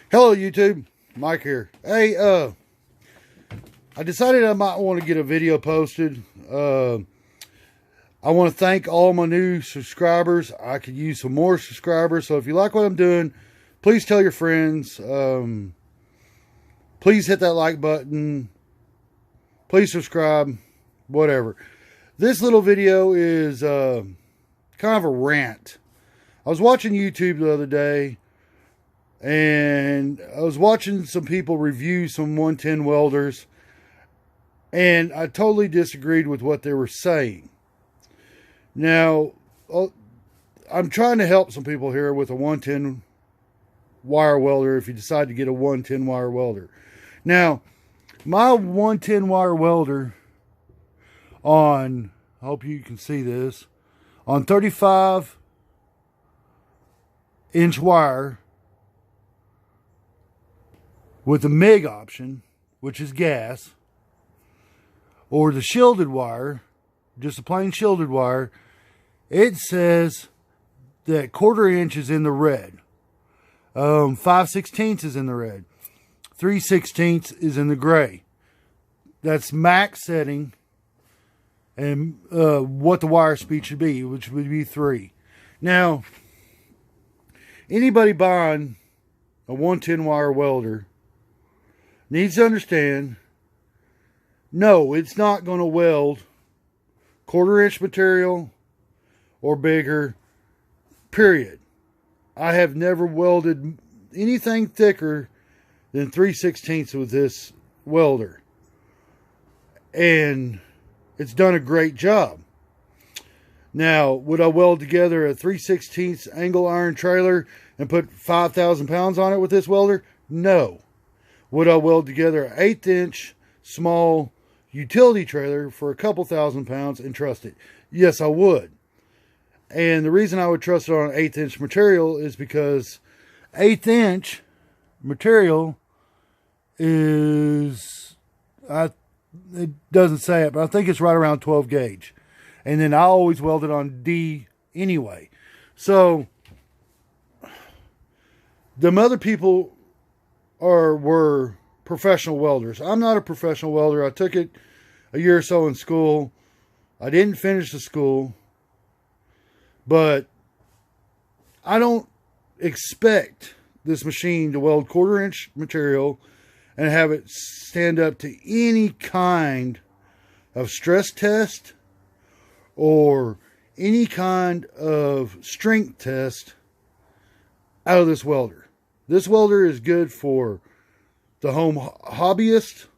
Hello YouTube, Mike here. Hey, I decided I might want to get a video posted. I want to thank all my new subscribers. I could use some more subscribers, so if you like what I'm doing, please tell your friends. Please hit that like button. Please subscribe, whatever. This little video is kind of a rant. I was watching YouTube the other day, and I was watching some people review some 110 welders, and I totally disagreed with what they were saying. Now, I'm trying to help some people here with a 110 wire welder if you decide to get a 110 wire welder. Now, my 110 wire welder on, I hope you can see this, on 35-inch wire with the MIG option, which is gas, or the shielded wire, just a plain shielded wire, it says that 1/4 inch is in the red. 5/16 is in the red. 3/16 is in the gray. That's max setting, and what the wire speed should be, which would be 3. Now, anybody buying a 110 wire welder needs to understand, no, it's not going to weld 1/4 inch material or bigger, period. I have never welded anything thicker than 3/16 with this welder, and it's done a great job. Now, would I weld together a 3/16 angle iron trailer and put 5,000 pounds on it with this welder? No. Would I weld together an 1/8 inch small utility trailer for a couple thousand pounds and trust it? Yes, I would. And the reason I would trust it on an 1/8 inch material is because 1/8 inch material is, it doesn't say it, but I think it's right around 12 gauge. And then I always weld it on D anyway. So, them other people were professional welders. I'm not a professional welder. I took it a year or so in school. I didn't finish the school, but I don't expect this machine to weld 1/4 inch material and have it stand up to any kind of stress test or any kind of strength test out of this welder. This welder is good for the home hobbyist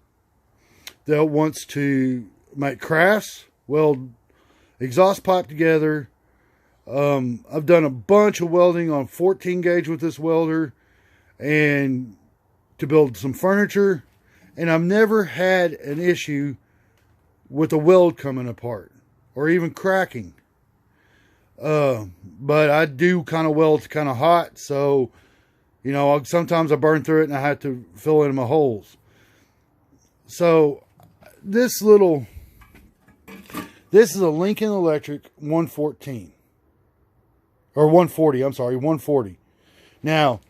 that wants to make crafts, weld exhaust pipe together. I've done a bunch of welding on 14 gauge with this welder and to build some furniture, and I've never had an issue with a weld coming apart or even cracking. But I do kind of weld kind of hot, so you know, sometimes I burn through it and I have to fill in my holes. So this is a Lincoln Electric 114. Or 140, I'm sorry, 140. Now,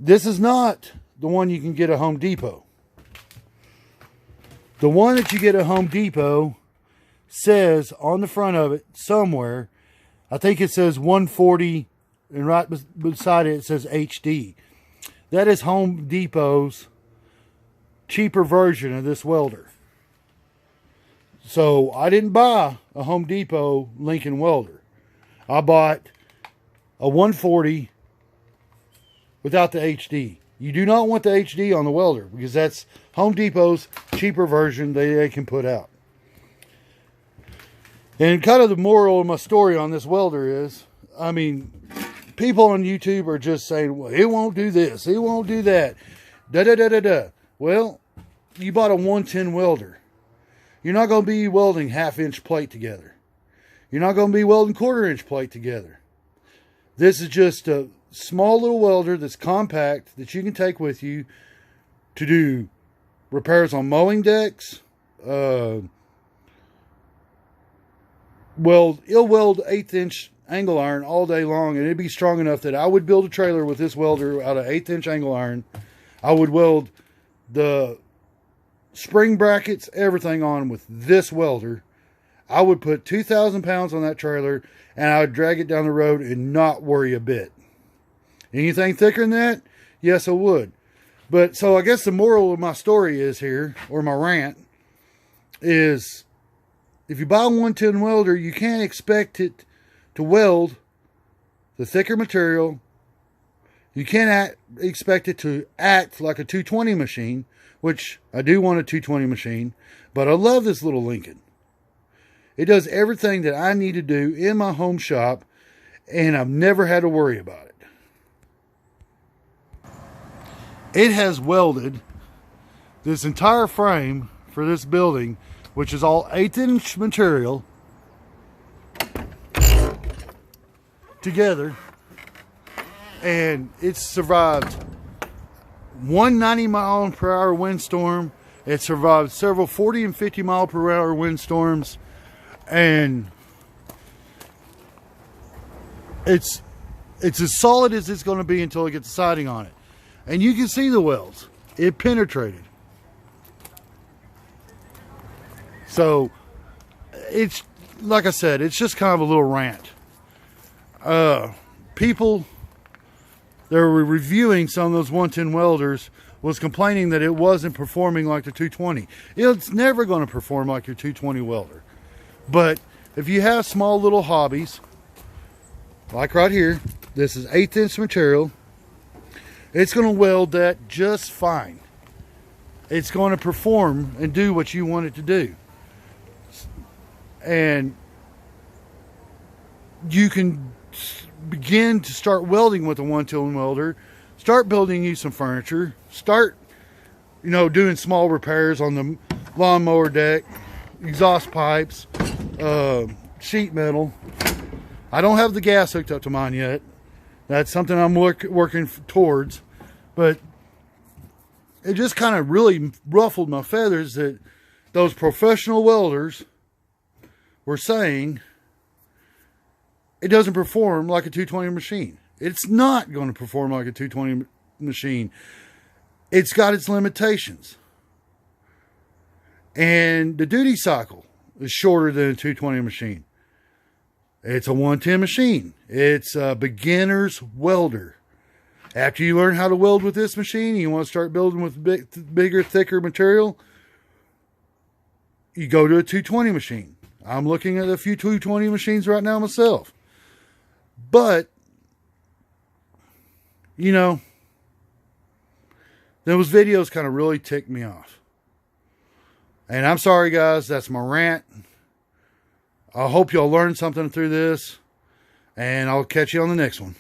this is not the one you can get at Home Depot. The one that you get at Home Depot says on the front of it somewhere, I think it says 140, and right beside it, it says HD. That is Home Depot's cheaper version of this welder. So I didn't buy a Home Depot Lincoln welder. I bought a 140 without the HD. You do not want the HD on the welder because that's Home Depot's cheaper version they can put out. And kind of the moral of my story on this welder is, I mean, people on YouTube are just saying, well, it won't do this, it won't do that, da-da-da-da-da. Well, you bought a 110 welder. You're not going to be welding 1/2 inch plate together. You're not going to be welding 1/4 inch plate together. This is just a small little welder that's compact that you can take with you to do repairs on mowing decks. It'll weld 1/8 inch angle iron all day long, and it'd be strong enough that I would build a trailer with this welder out of 1/8 inch angle iron I would weld the spring brackets, everything on with this welder. I would put 2,000 pounds on that trailer and I would drag it down the road and not worry a bit. Anything thicker than that? Yes, I would. But so I guess the moral of my story is here, or my rant, is if you buy a 110 welder, you can't expect it to weld the thicker material. You can't expect it to act like a 220 machine, which I do want a 220 machine, but I love this little Lincoln. It does everything that I need to do in my home shop, and I've never had to worry about it. It has welded this entire frame for this building, which is all 1/8" material, together, and it's survived one 90-mile-per-hour windstorm. It survived several 40 and 50-mile-per-hour windstorms, and it's as solid as it's going to be until it gets siding on it. And you can see the welds. It penetrated. So it's, like I said, it's just kind of a little rant. People that were reviewing some of those 110 welders was complaining that it wasn't performing like the 220. It's never going to perform like your 220 welder. But if you have small little hobbies, like right here, this is 1/8" material, it's going to weld that just fine. It's going to perform and do what you want it to do. And you can begin to start welding with a 110 welder. Start building you some furniture. Start, doing small repairs on the lawnmower deck, exhaust pipes, sheet metal. I don't have the gas hooked up to mine yet. That's something I'm working towards. But it just kind of really ruffled my feathers that those professional welders were saying it doesn't perform like a 220 machine. It's not going to perform like a 220 machine. It's got its limitations. And the duty cycle is shorter than a 220 machine. It's a 110 machine. It's a beginner's welder. After you learn how to weld with this machine, you want to start building with bigger, thicker material, you go to a 220 machine. I'm looking at a few 220 machines right now myself. But, those videos kind of really ticked me off. And I'm sorry, guys. That's my rant. I hope y'all learned something through this. And I'll catch you on the next one.